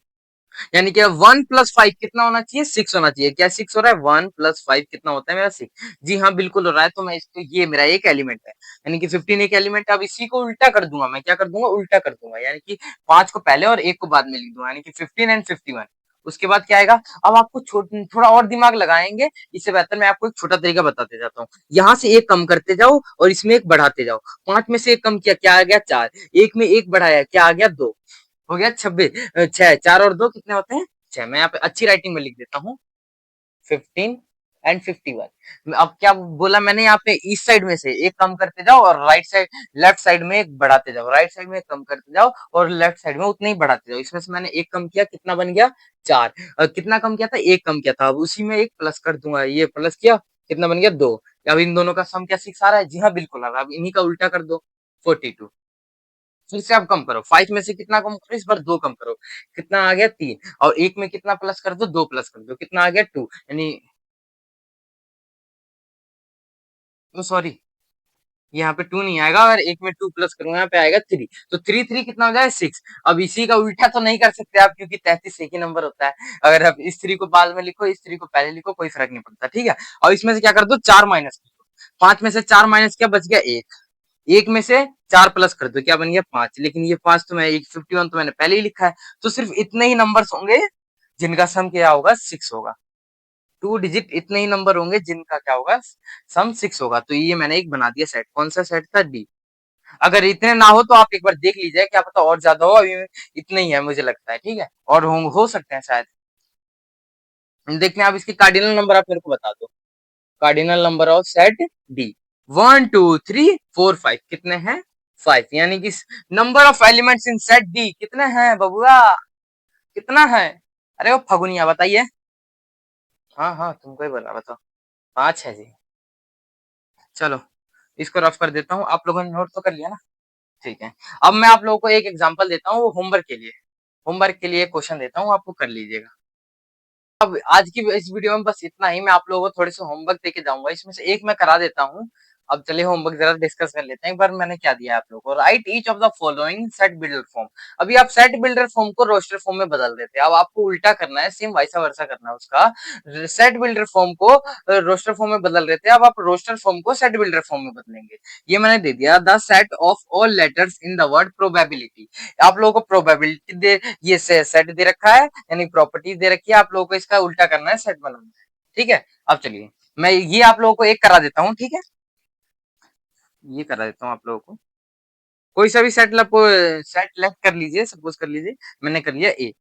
यानी कि 1 + 5 कितना होना चाहिए? 6 होना चाहिए। क्या 6 हो रहा है? 1 + 5 कितना होता है मेरा? 6। जी हाँ, बिल्कुल हो रहा है। तो मैं इसको, ये मेरा एक एलिमेंट है, यानी कि 15 एक एलिमेंट है। अब इसी को उल्टा कर दूंगा मैं, क्या कर दूंगा? उल्टा कर दूंगा, यानी कि 5 को पहले और 1 को बाद में लिख दूंगा, यानी कि 15 एंड 51। उसके बाद क्या आएगा? अब आपको थोड़ा और दिमाग लगाएंगे, इससे बेहतर मैं आपको एक छोटा तरीका बताते जाता हूँ। यहाँ से एक कम करते जाओ और इसमें एक बढ़ाते जाओ। 5 में से एक कम किया, क्या आ गया? 4। एक में एक बढ़ाया, क्या आ गया? 2। हो गया 26। 6, 4 और 2 कितने होते हैं? 6। मैं यहाँ पे अच्छी राइटिंग में लिख देता हूँ, 15 एंड 51। अब क्या बोला मैंने? यहाँ पे ईस्ट साइड में से एक कम करते जाओ और राइट साइड लेफ्ट साइड में एक बढ़ाते जाओ, राइट साइड में एक कम करते जाओ और लेफ्ट साइड में उतना ही बढ़ाते जाओ। इसमें से मैंने एक कम किया, कितना बन गया? 4। कितना कम किया था? एक कम किया था। अब उसी में एक प्लस कर दूंगा, ये प्लस किया, कितना बन गया? 2। अब इन दोनों का सम क्या 6 आ रहा है? जी हाँ, बिल्कुल आ रहा है। अब इन्हीं का उल्टा कर दो, 42। फिर से आप कम करो, 5 में से कितना कम करो? इस बार 2 कम करो, कितना आ गया? 3। और एक में कितना प्लस कर दो? 2 प्लस कर दो, कितना आ गया? 2। यानी, तो सॉरी, यहाँ पे 2 नहीं आएगा, और एक में 2 प्लस करूंगा यहाँ पे आएगा 3। तो 3 3 कितना हो जाए? 6। अब इसी का उल्टा तो नहीं कर सकते आप क्योंकि 33 एक ही नंबर होता है। अगर आप इस 3 को बाद में लिखो, इस 3 को पहले लिखो, कोई फर्क नहीं पड़ता, ठीक है। और इसमें से क्या कर दो? 4 माइनस कर दो। 5 में से 4 माइनस क्या बच गया? 1। एक में से 4 प्लस कर दो, क्या बन गया? 5। लेकिन ये 5 तो मैं 51 तो मैंने पहले ही लिखा है। तो सिर्फ इतने ही नंबर्स होंगे जिनका सम क्या होगा? 6 होगा। टू डिजिट इतने ही नंबर होंगे जिनका क्या होगा? सम 6 होगा। तो ये मैंने एक बना दिया सेट। कौन सा सेट था? डी। अगर इतने ना हो तो आप एक बार देख लीजिए, क्या पता और ज्यादा हो। अभी इतने ही है मुझे लगता है, ठीक है, और हो सकते हैं शायद। देखते हैं, आप इसके कार्डिनल नंबर आप मेरे को बता दो। Cardinal number of set D, 1 2 3 4 5 कितने हैं? 5। यानी कि number of elements in set D कितने हैं बबुआ? कितना है? अरे वो फगुनिया बताइए। हाँ हाँ, तुमको ही बोला, बताओ। 5 है जी। चलो, इसको रफ कर देता हूँ। आप लोगों ने नोट तो कर लिया ना? ठीक है। अब मैं आप लोगों को एक एग्जांपल देता हूँ, वो होमवर्क के लिए। होमवर्क के लिए क्वेश्चन देता हूँ, आपको कर लीजिएगा। अब आज की इस वीडियो में बस इतना ही। मैं आप लोगों को थोड़े से होमवर्क देके जाऊंगा, इसमें से एक मैं करा देता हूँ। अब चलिए होमवर्क जरा डिस्कस कर लेते हैं। एक बार मैंने क्या दिया है आप लोगों को? Right each of the following set builder form. अभी आप सेट बिल्डर फॉर्म को रोस्टर फॉर्म में बदल देते हैं। अब आपको उल्टा करना है, सेम वैसा वर्सा करना है उसका। सेट बिल्डर फॉर्म को रोस्टर फॉर्म में बदल देते हैं, अब आप रोस्टर फॉर्म को सेट बिल्डर फॉर्म में बदलेंगे। ये मैंने दे दिया, the set of all letters in the word probability. आप लोगों को प्रोबेबिलिटी दे, ये सेट दे रखा है, यानी प्रॉपर्टी दे रखी है। आप लोगों को इसका उल्टा करना है, सेट बनाना है, ठीक है। अब चलिए, मैं ये आप लोगों को एक करा देता हूँ, ठीक है। ये करा देता हूँ आप लोगों को। कोई सा भी सेट लेफ्ट कर लीजिए, सपोज कर लीजिए मैंने कर लिया A.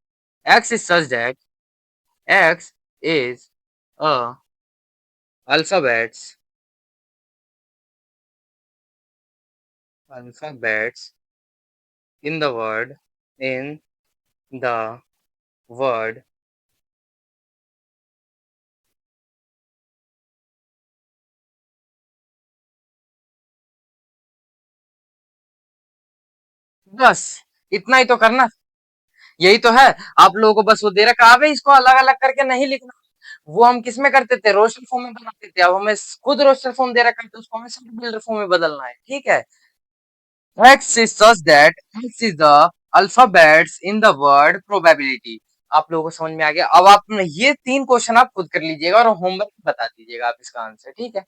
X is such that x is a alphabets alphabets in the word in the word बस इतना ही तो करना, यही तो है। आप लोगों को बस वो दे रखा है, इसको अलग अलग करके नहीं लिखना। वो हम किस में करते थे, रोस्टर फॉर्म में बनाते थे। अब हमें खुद रोस्टर फॉर्म दे रखा है, तो उसको हमें सब बिल्डर फॉर्म में बदलना है, ठीक है। X is such that X is the alphabets in the word probability। आप लोगों को समझ में आ गया। अब आप ये 3 क्वेश्चन आप खुद कर लीजिएगा और होमवर्क बता दीजिएगा आप इसका आंसर, ठीक है।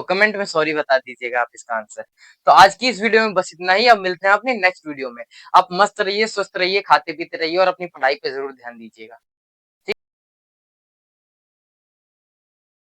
कमेंट में सॉरी बता दीजिएगा आप इसका आंसर। तो आज की इस वीडियो में बस इतना ही। अब मिलते हैं अपनी नेक्स्ट वीडियो में। आप मस्त रहिए, स्वस्थ रहिए, खाते पीते रहिए और अपनी पढ़ाई पे जरूर ध्यान दीजिएगा।